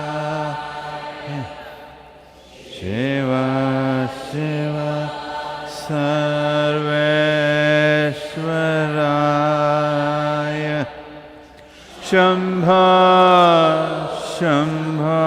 Kalesvaraya Shiva Shiva Sarveshwaraya Shambha Shambha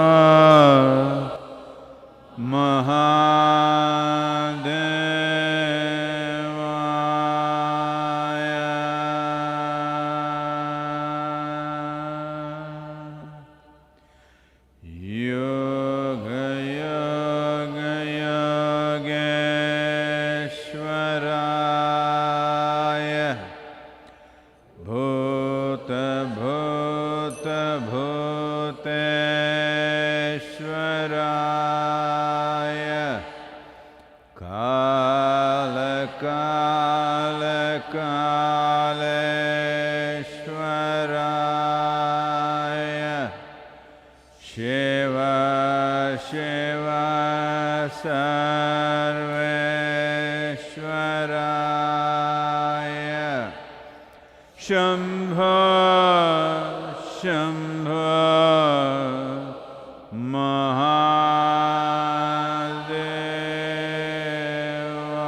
Yogeshwaraya Bhuta Bhuta Bhuteshwaraya Kala Kala Kaleshwaraya Shiva Shiva Sarveshwaraya Shambho Shambho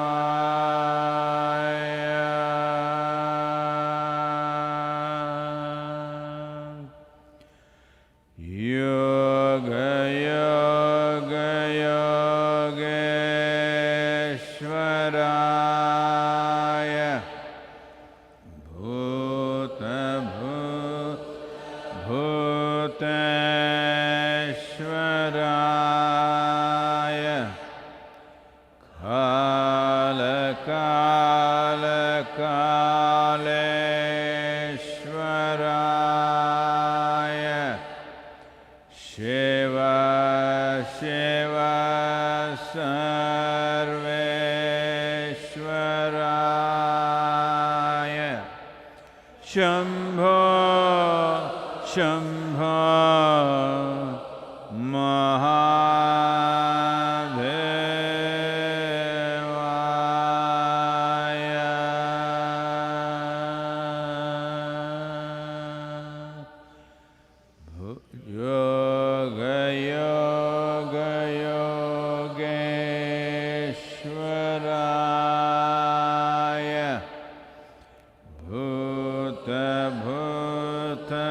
Mahadevaya Yoga Yoga Yogeshwaraya Bhuta Bhuteshwaraya Kala Kala Kaleshwaraya Shiva Shiva Sarveshwaraya Shambho Shambho Mahadevaya Yoga Yoga Yogeshwaraya Bhuta Bhuta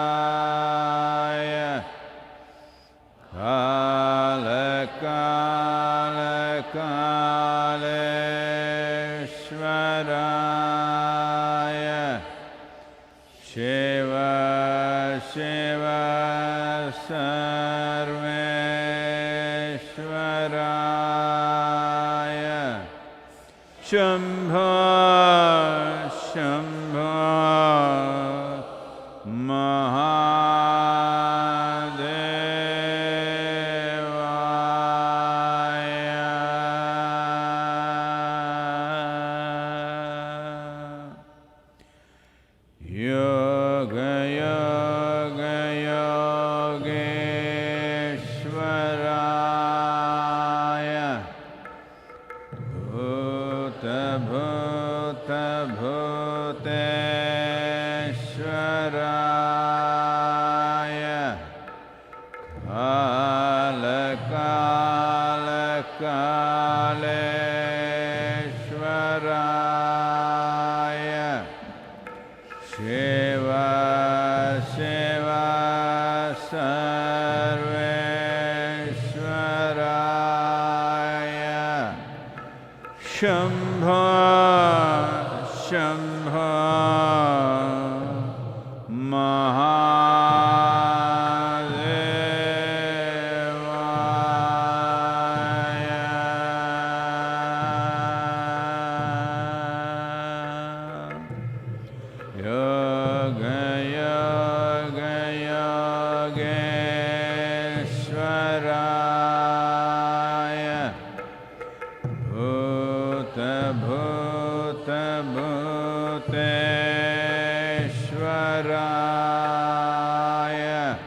Bhuteshwaraya Kala Kala Kaleshwaraya Shiva Shiva Sarveshwaraya Shambho Shambho Mahadevaya Yoga Yoga Yogeshwaraya Bhuta Bhuta Bhuteshwaraya Kala Kala Kaleshwaraya Shiva Shiva Sarveshwaraya Shambho Shambho Mahadevaya Yoga Yoga Yogeshwaraya Bhuta Bhuta Bhuteshwaraya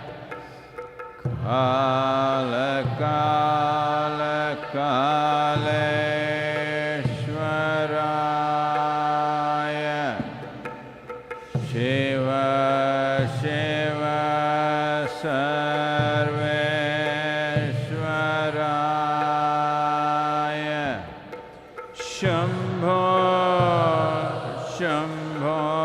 Kala Kala Kaleshwaraya Shambho, Shambho,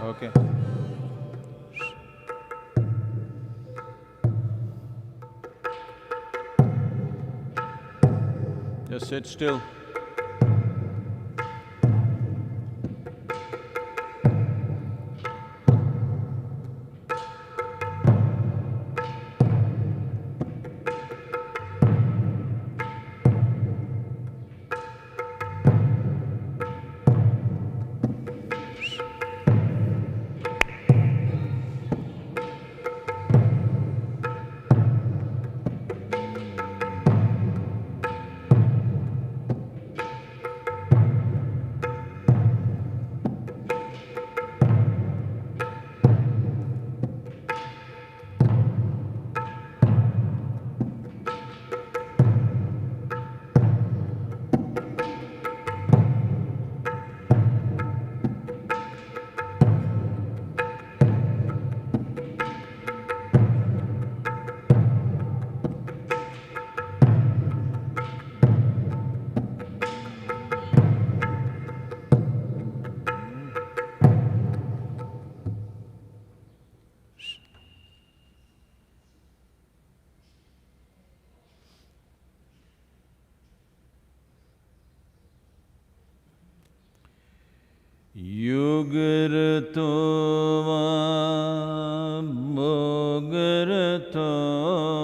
Okay. Just sit still. Yogarato va bhogarato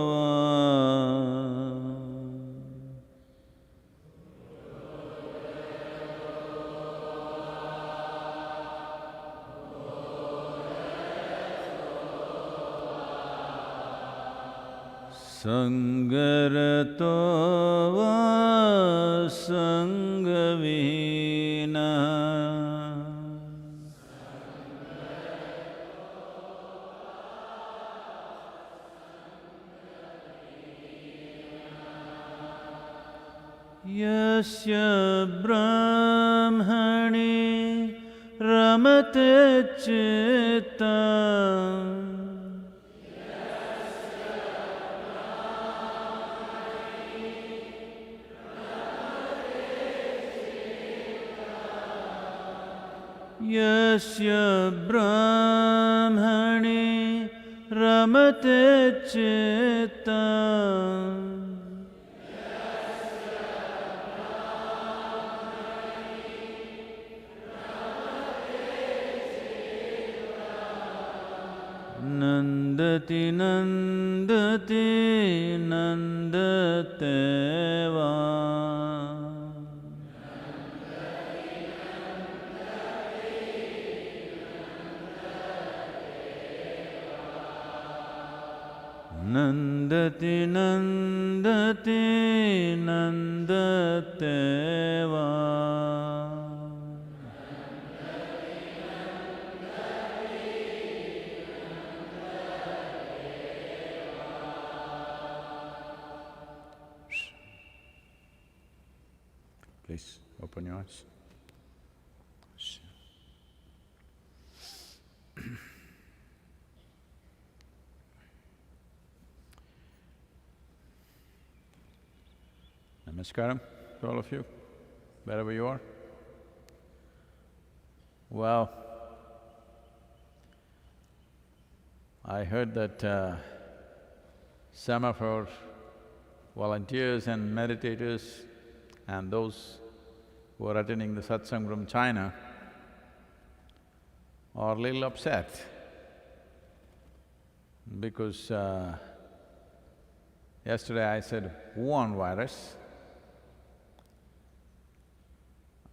va Sangarato va sangavihina Yasya brahmani ramate chitta Yasya brahmani ramate chitta Nandati nandati nandateva Nandati nandati nandateva Please open your eyes. Namaskaram to all of you, wherever you are. Well, I heard that some of our volunteers and meditators and those who are attending the satsang from China are a little upset because yesterday I said Wuhan virus.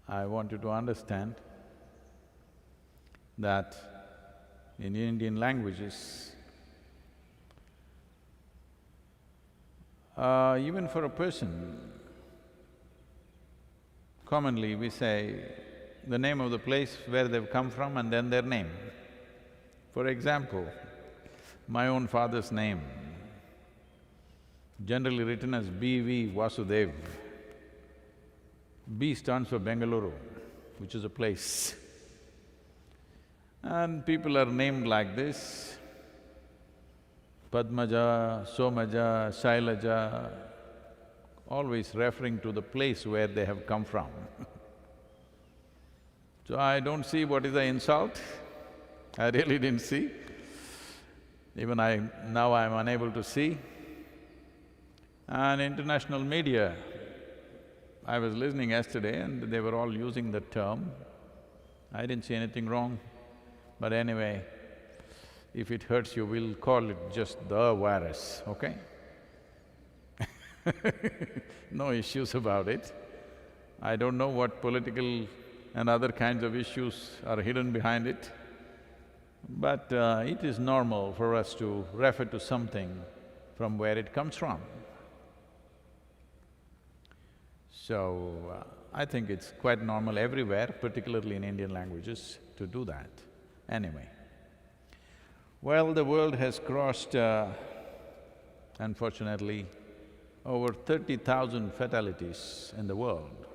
I want you to understand that in Indian languages, even for a person, commonly we say the name of the place where they've come from and then their name. For example, my own father's name, generally written as B.V. Vasudev. B stands for Bengaluru, which is a place. And people are named like this, Padmaja, Somaja, Shailaja, always referring to the place where they have come from. So I don't see what is the insult. I really didn't see. Even now I'm unable to see. And international media, I was listening yesterday and they were all using the term. I didn't see anything wrong, but anyway, if it hurts you, we'll call it just the virus, okay? No issues about it. I don't know what political and other kinds of issues are hidden behind it, but it is normal for us to refer to something from where it comes from. So, I think it's quite normal everywhere, particularly in Indian languages, to do that. Anyway, well, the world has crossed, unfortunately, over 30,000 fatalities in the world.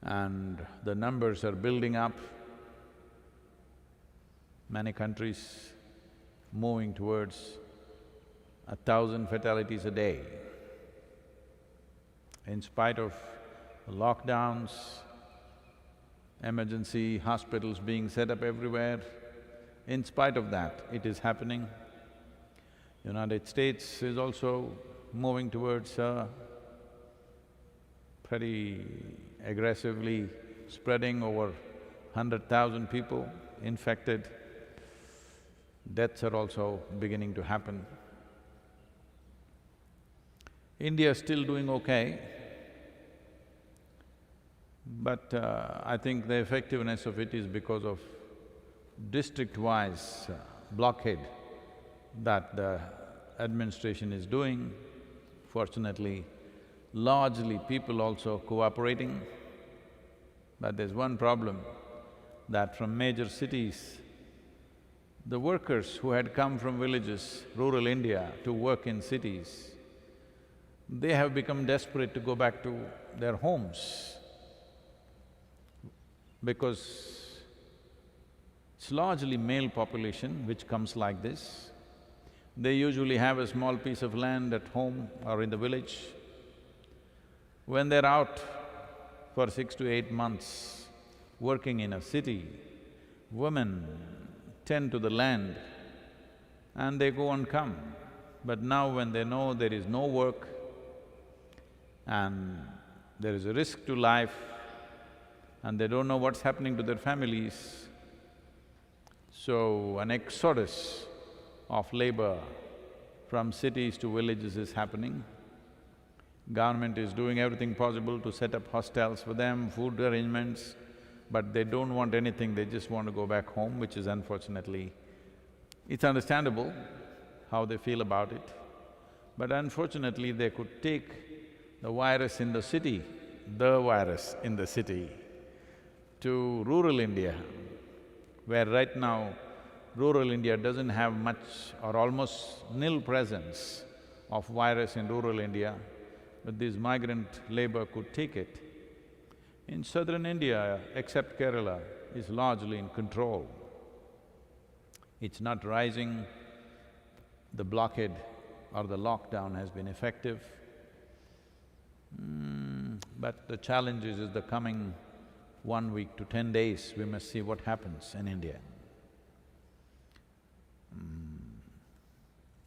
And the numbers are building up. Many countries moving towards 1,000 fatalities a day. In spite of lockdowns, emergency hospitals being set up everywhere, in spite of that, it is happening. United States is also moving towards pretty aggressively spreading over 100,000 people infected. Deaths are also beginning to happen. India is still doing okay, but I think the effectiveness of it is because of district-wise blockade that the administration is doing. Fortunately, largely people also cooperating, but there's one problem, that from major cities, the workers who had come from villages, rural India, to work in cities, they have become desperate to go back to their homes because it's largely male population which comes like this. They usually have a small piece of land at home or in the village. When they're out for 6 to 8 months working in a city, women tend to the land and they go and come. But now when they know there is no work and there is a risk to life and they don't know what's happening to their families, so an exodus of labor from cities to villages is happening. Government is doing everything possible to set up hostels for them, food arrangements, but they don't want anything, they just want to go back home, which is unfortunately… It's understandable how they feel about it, but unfortunately they could take the virus in the city, to rural India, where right now rural India doesn't have much or almost nil presence of virus in rural India, but this migrant labor could take it. In southern India, except Kerala, is largely in control. It's not rising, the blockade or the lockdown has been effective. But the challenge is the coming 1 week to 10 days, we must see what happens in India.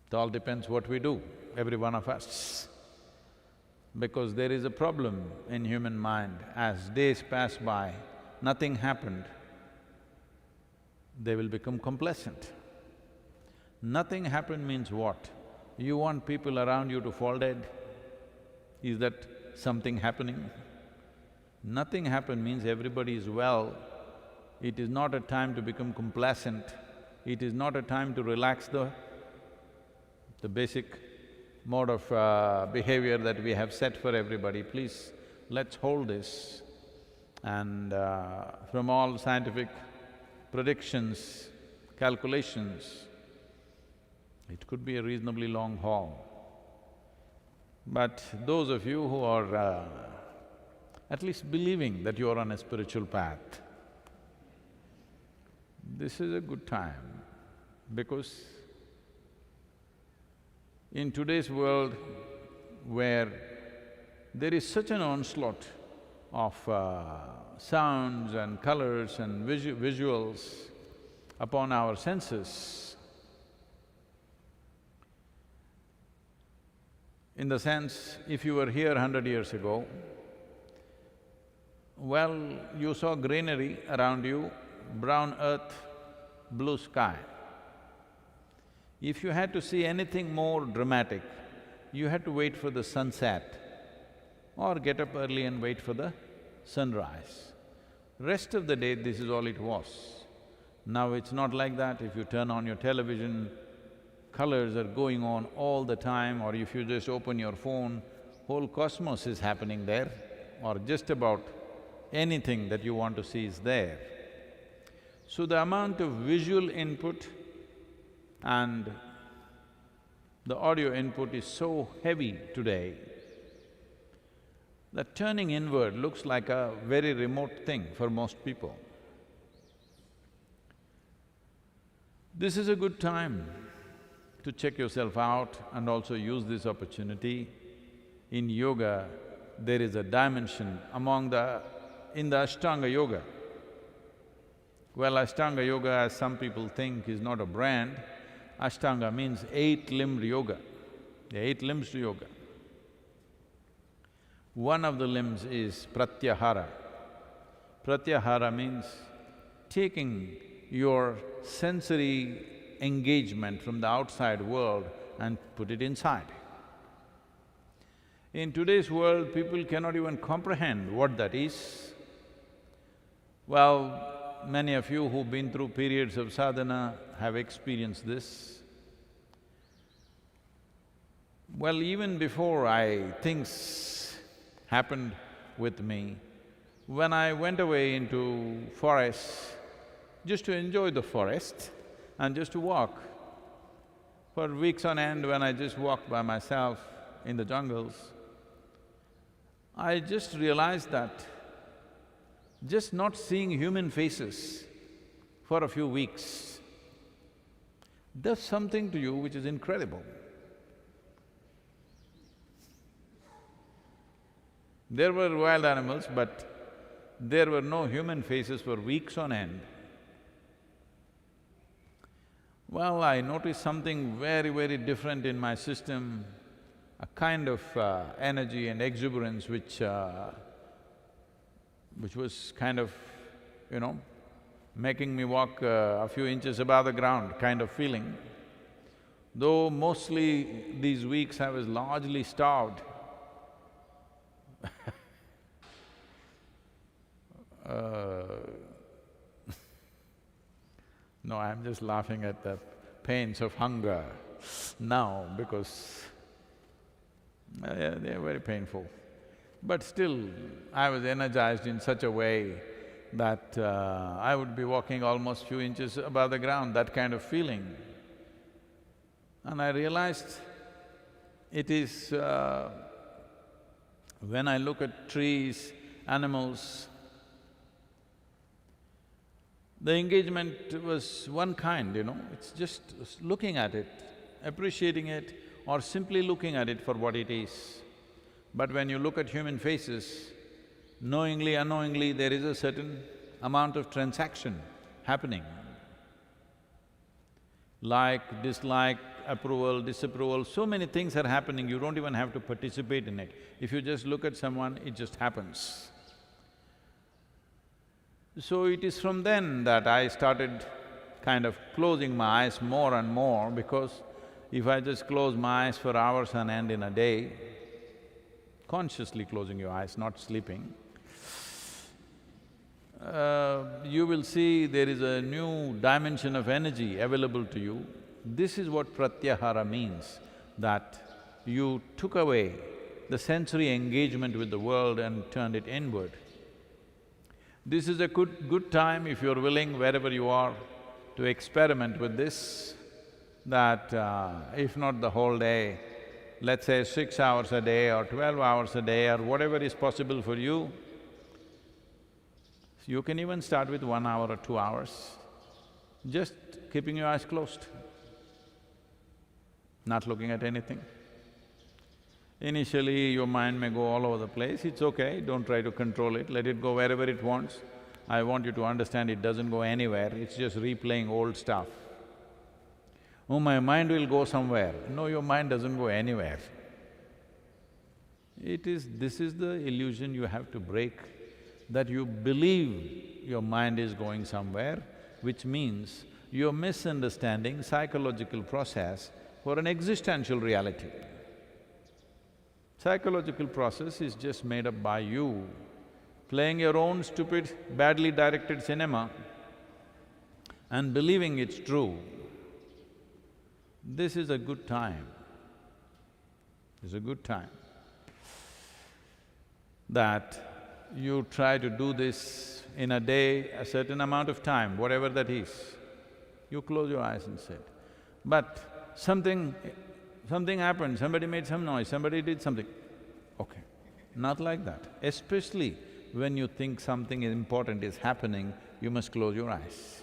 It all depends what we do, every one of us. Because there is a problem in human mind, as days pass by, nothing happened, they will become complacent. Nothing happened means what? You want people around you to fall dead? Is that something happening? Nothing happened means everybody is well. It is not a time to become complacent. It is not a time to relax the basic mode of behavior that we have set for everybody. Please, let's hold this. And from all scientific predictions, calculations, it could be a reasonably long haul. But those of you who are at least believing that you are on a spiritual path, this is a good time, because in today's world where there is such an onslaught of sounds and colors and visuals upon our senses. In the sense, if you were here 100 years ago, well, you saw greenery around you, brown earth, blue sky. If you had to see anything more dramatic, you had to wait for the sunset or get up early and wait for the sunrise. Rest of the day, this is all it was. Now it's not like that. If you turn on your television, colors are going on all the time, or if you just open your phone, whole cosmos is happening there, or just about anything that you want to see is there. So the amount of visual input and the audio input is so heavy today that turning inward looks like a very remote thing for most people. This is a good time to check yourself out and also use this opportunity. In yoga, there is a dimension in the Ashtanga Yoga. Well, Ashtanga Yoga, as some people think, is not a brand. Ashtanga means eight-limbed yoga. There are 8 limbs to yoga. One of the limbs is pratyahara. Pratyahara means taking your sensory engagement from the outside world and put it inside. In today's world, people cannot even comprehend what that is. Well, many of you who've been through periods of sadhana have experienced this. Well, even before things happened with me, when I went away into forests just to enjoy the forest and just to walk, for weeks on end when I just walked by myself in the jungles, I just realized that just not seeing human faces for a few weeks does something to you which is incredible. There were wild animals, but there were no human faces for weeks on end. Well, I noticed something very, very different in my system, a kind of energy and exuberance which was kind of, making me walk a few inches above the ground kind of feeling. Though mostly these weeks I was largely starved. No, I'm just laughing at the pains of hunger now because they're very painful. But still, I was energized in such a way that I would be walking almost few inches above the ground, that kind of feeling. And I realized it is… when I look at trees, animals, the engagement was one kind, it's just looking at it, appreciating it, or simply looking at it for what it is. But when you look at human faces, knowingly, unknowingly, there is a certain amount of transaction happening. Like, dislike, approval, disapproval, so many things are happening, you don't even have to participate in it. If you just look at someone, it just happens. So it is from then that I started kind of closing my eyes more and more, because if I just close my eyes for hours on end in a day, consciously closing your eyes, not sleeping, you will see there is a new dimension of energy available to you. This is what pratyahara means, that you took away the sensory engagement with the world and turned it inward. This is a good time, if you're willing, wherever you are, to experiment with this, that if not the whole day, let's say 6 hours a day or 12 hours a day or whatever is possible for you. You can even start with 1 hour or 2 hours, just keeping your eyes closed, not looking at anything. Initially, your mind may go all over the place, it's okay, don't try to control it, let it go wherever it wants. I want you to understand it doesn't go anywhere, it's just replaying old stuff. Oh, my mind will go somewhere. No, your mind doesn't go anywhere. This is the illusion you have to break, that you believe your mind is going somewhere, which means you're misunderstanding psychological process for an existential reality. Psychological process is just made up by you playing your own stupid, badly directed cinema and believing it's true. This is a good time. It's a good time that you try to do this in a day, a certain amount of time, whatever that is. You close your eyes and sit. But something happened, somebody made some noise, somebody did something. Okay, not like that. Especially when you think something important is happening, you must close your eyes.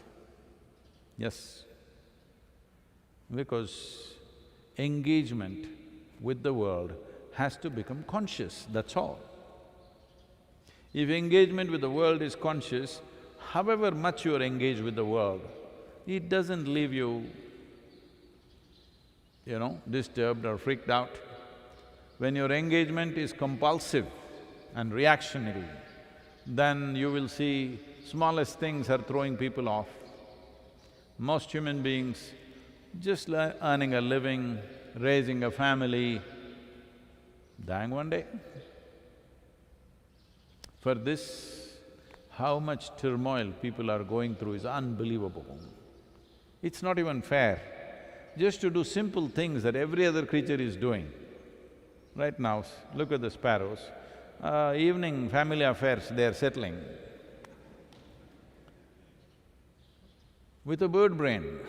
Yes. Because engagement with the world has to become conscious, that's all. If engagement with the world is conscious, however much you are engaged with the world, it doesn't leave you, disturbed or freaked out. When your engagement is compulsive and reactionary, then you will see smallest things are throwing people off. Most human beings just earning a living, raising a family, dying one day. For this, how much turmoil people are going through is unbelievable. It's not even fair, just to do simple things that every other creature is doing. Right now, look at the sparrows, evening family affairs they're settling with a bird brain.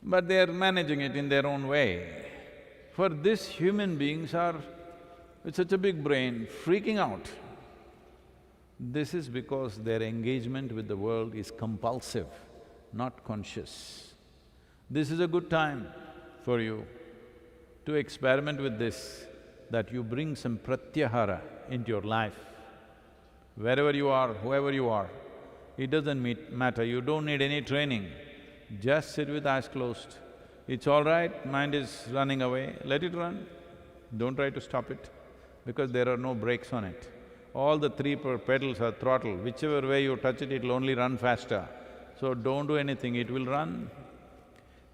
But they're managing it in their own way. For this, human beings are with such a big brain, freaking out. This is because their engagement with the world is compulsive, not conscious. This is a good time for you to experiment with this, that you bring some pratyahara into your life. Wherever you are, whoever you are, it doesn't matter, you don't need any training. Just sit with eyes closed. It's all right, mind is running away, let it run. Don't try to stop it, because there are no brakes on it. All the three pedals are throttle, whichever way you touch it, it'll only run faster. So don't do anything, it will run.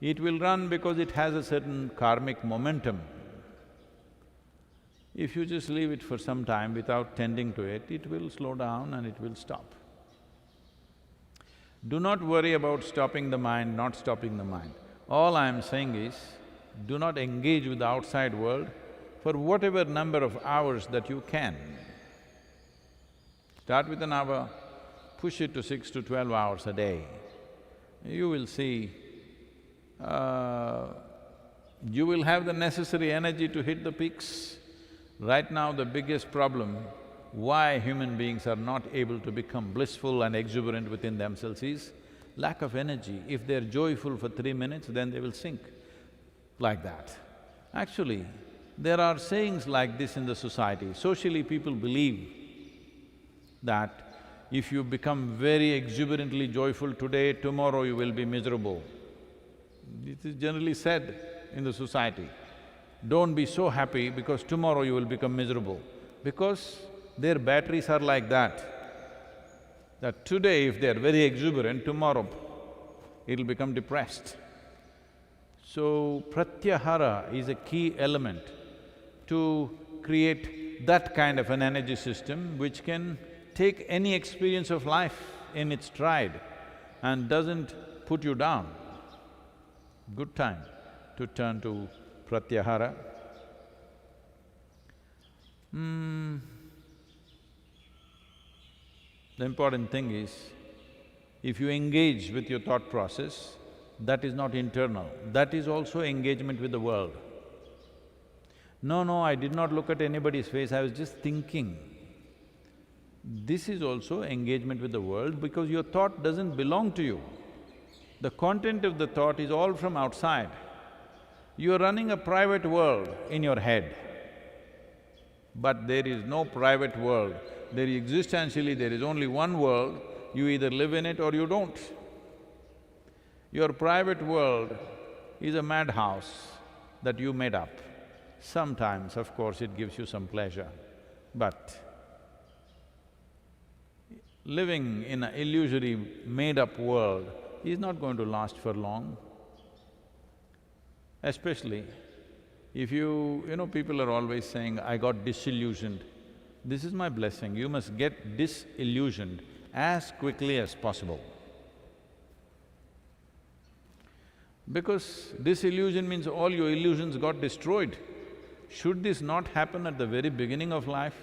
It will run because it has a certain karmic momentum. If you just leave it for some time without tending to it, it will slow down and it will stop. Do not worry about stopping the mind, not stopping the mind. All I am saying is, do not engage with the outside world for whatever number of hours that you can. Start with an hour, push it to 6 to 12 hours a day. You will see, you will have the necessary energy to hit the peaks. Right now, the biggest problem why human beings are not able to become blissful and exuberant within themselves is lack of energy. If they're joyful for 3 minutes, then they will sink like that. Actually, there are sayings like this in the society. Socially, people believe that if you become very exuberantly joyful today, tomorrow you will be miserable. It is generally said in the society. Don't be so happy because tomorrow you will become miserable. Because their batteries are like that today if they are very exuberant, tomorrow it'll become depressed. So, pratyahara is a key element to create that kind of an energy system which can take any experience of life in its stride and doesn't put you down. Good time to turn to pratyahara. The important thing is, if you engage with your thought process, that is not internal, that is also engagement with the world. No, I did not look at anybody's face, I was just thinking. This is also engagement with the world because your thought doesn't belong to you. The content of the thought is all from outside. You're running a private world in your head, but there is no private world. Existentially, there is only one world, you either live in it or you don't. Your private world is a madhouse that you made up. Sometimes, of course, it gives you some pleasure, but living in an illusory, made-up world is not going to last for long. Especially if you know, people are always saying, I got disillusioned. This is my blessing, you must get disillusioned as quickly as possible. Because disillusion means all your illusions got destroyed. Should this not happen at the very beginning of life?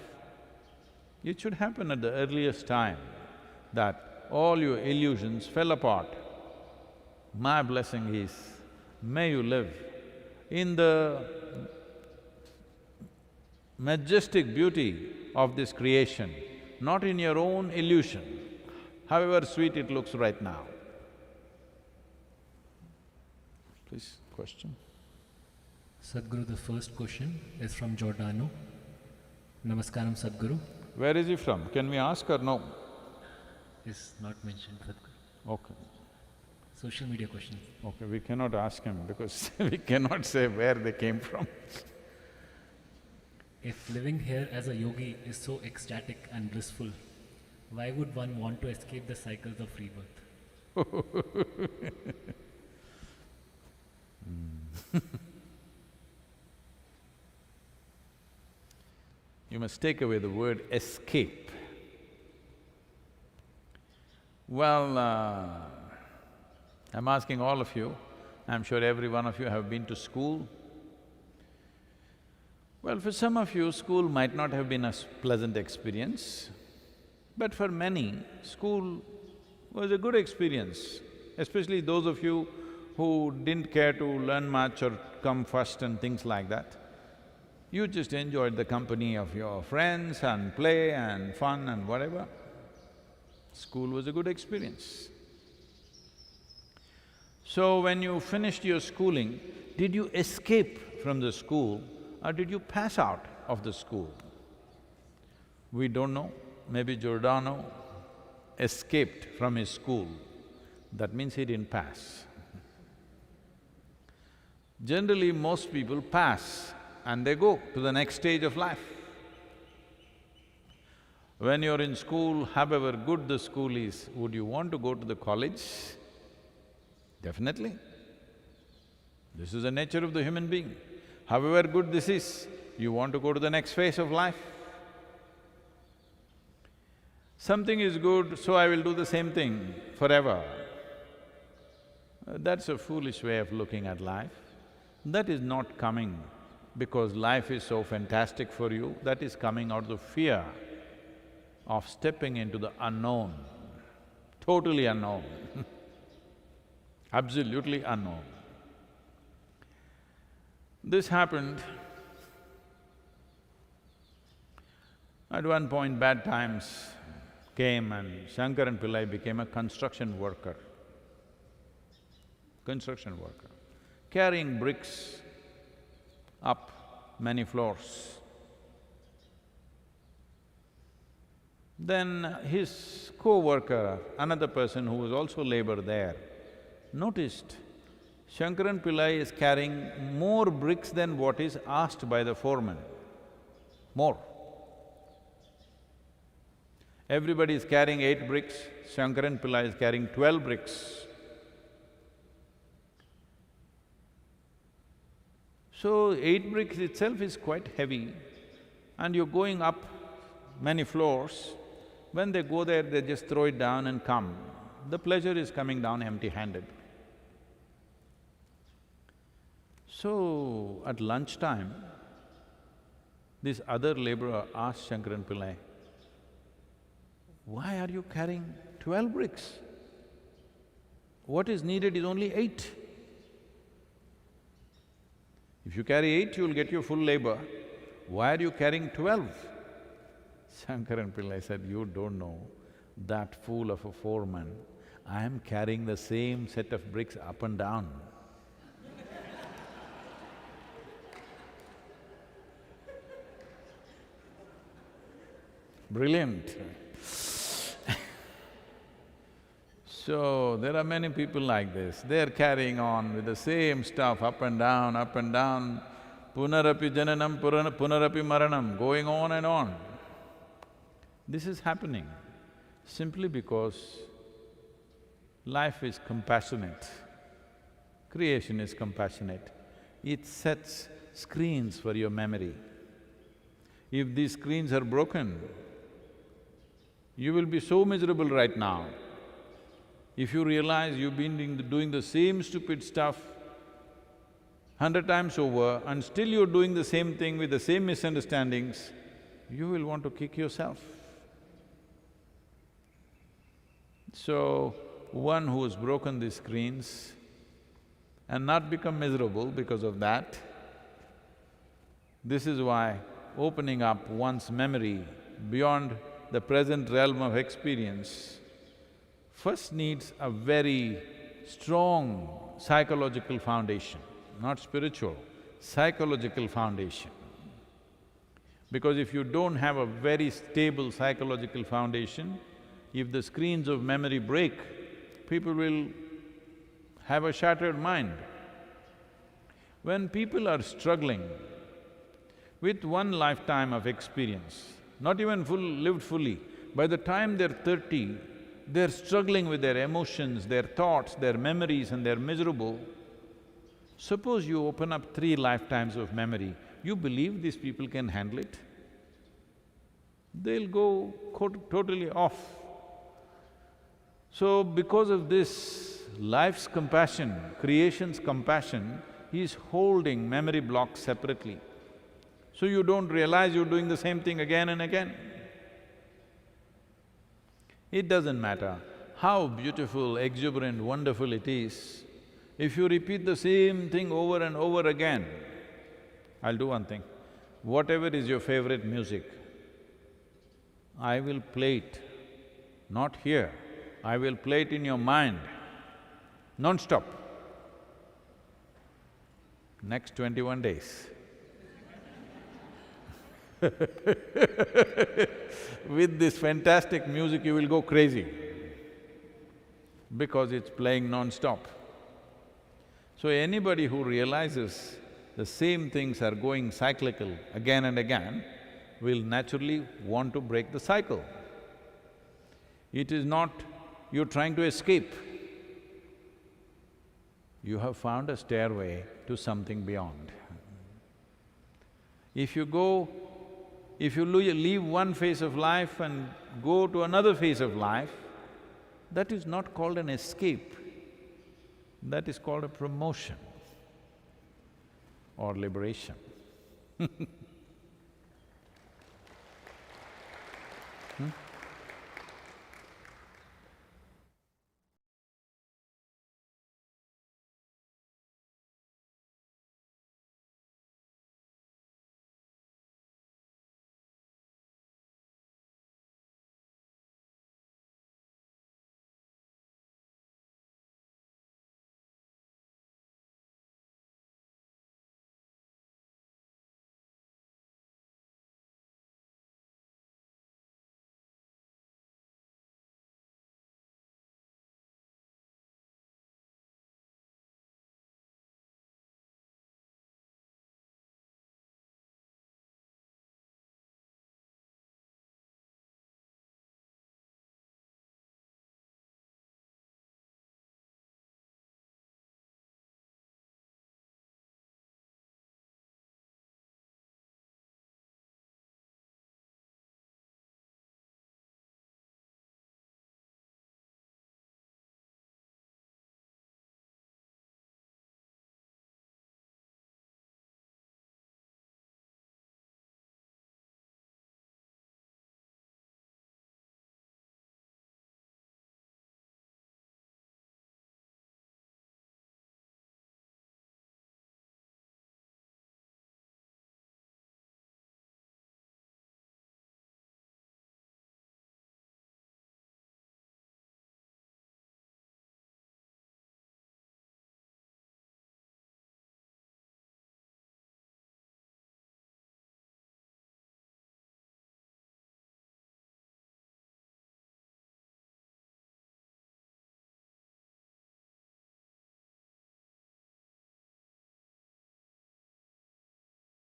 It should happen at the earliest time, that all your illusions fell apart. My blessing is, may you live in the majestic beauty of this creation, not in your own illusion, however sweet it looks right now. Please, question. Sadhguru, the first question is from Giordano. Namaskaram, Sadhguru. Where is he from? Can we ask or no? Is not mentioned, Sadhguru. Okay. Social media question. Okay, we cannot ask him because we cannot say where they came from. If living here as a yogi is so ecstatic and blissful, why would one want to escape the cycles of rebirth? You must take away the word escape. Well, I'm asking all of you, I'm sure every one of you have been to school. Well, for some of you, school might not have been a pleasant experience, but for many, school was a good experience, especially those of you who didn't care to learn much or come first and things like that. You just enjoyed the company of your friends and play and fun and whatever. School was a good experience. So when you finished your schooling, did you escape from the school or did you pass out of the school? We don't know. Maybe Giordano escaped from his school. That means he didn't pass. Generally, most people pass and they go to the next stage of life. When you're in school, however good the school is, would you want to go to the college? Definitely. This is the nature of the human being. However good this is, you want to go to the next phase of life. Something is good, so I will do the same thing forever. That's a foolish way of looking at life. That is not coming because life is so fantastic for you, that is coming out of the fear of stepping into the unknown, totally unknown, absolutely unknown. This happened. At one point, bad times came and Shankaran Pillai became a construction worker, carrying bricks up many floors. Then his co-worker, another person who was also labor there, noticed Shankaran Pillai is carrying more bricks than what is asked by the foreman, more. Everybody is carrying 8 bricks, Shankaran Pillai is carrying 12 bricks. So, 8 bricks itself is quite heavy and you're going up many floors. When they go there, they just throw it down and come. The pleasure is coming down empty-handed. So, at lunchtime, this other laborer asked Shankaran Pillai, why are you carrying 12 bricks? What is needed is only 8. If you carry 8, you'll get your full labor. Why are you carrying 12? Shankaran Pillai said, you don't know, that fool of a foreman, I am carrying the same set of bricks up and down. Brilliant. So, there are many people like this, they're carrying on with the same stuff up and down, punarapi jananam, punarapi maranam, going on and on. This is happening simply because life is compassionate, creation is compassionate. It sets screens for your memory. If these screens are broken, you will be so miserable right now. If you realize you've been doing the same stupid stuff 100 times over and still you're doing the same thing with the same misunderstandings, you will want to kick yourself. So, one who has broken these screens and not become miserable because of that, this is why opening up one's memory beyond the present realm of experience first needs a very strong psychological foundation, not spiritual, psychological foundation. Because if you don't have a very stable psychological foundation, if the screens of memory break, people will have a shattered mind. When people are struggling with one lifetime of experience, not even lived fully, by the time they're 30, they're struggling with their emotions, their thoughts, their memories and they're miserable. Suppose you open up 3 lifetimes of memory, you believe these people can handle it? They'll go totally off. So, because of this, life's compassion, creation's compassion is holding memory blocks separately. So you don't realize you're doing the same thing again and again. It doesn't matter how beautiful, exuberant, wonderful it is, if you repeat the same thing over and over again. I'll do one thing, whatever is your favorite music, I will play it, not here, I will play it in your mind, non-stop, next 21 days. With this fantastic music, you will go crazy because it's playing non-stop. So anybody who realizes the same things are going cyclical again and again will naturally want to break the cycle. It is not you're trying to escape. You have found a stairway to something beyond. If you leave one phase of life and go to another phase of life, that is not called an escape, that is called a promotion or liberation. Hmm?